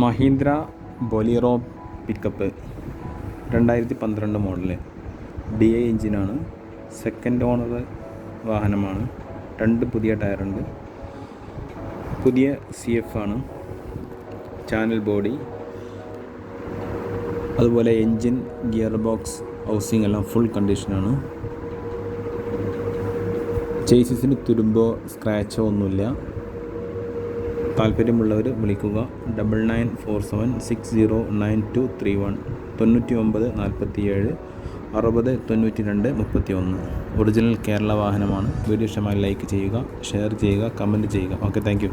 Mahindra Bolero pickup 2012 model DI എഞ്ചിനാണ്. Second owner വാഹനമാണ്. 2 പുതിയ ടയറുണ്ട്. പുതിയ CF ആണ്. ചാനൽ ബോഡി, അതുപോലെ എൻജിൻ, ഗിയർ ബോക്സ്, ഹൗസിംഗ് എല്ലാം ഫുൾ കണ്ടീഷനാണ്. ചേസിന് തുരുമ്പോ സ്ക്രാച്ചോ ഒന്നുമില്ല. താല്പര്യമുള്ളവർ വിളിക്കുക. 9947609231 99 47 60 92 31. ഒറിജിനൽ കേരള വാഹനമാണ്. വീഡിയോ ഇഷ്ടമായി ലൈക്ക് ചെയ്യുക, ഷെയർ ചെയ്യുക, കമൻറ്റ് ചെയ്യുക. Okay, thank you.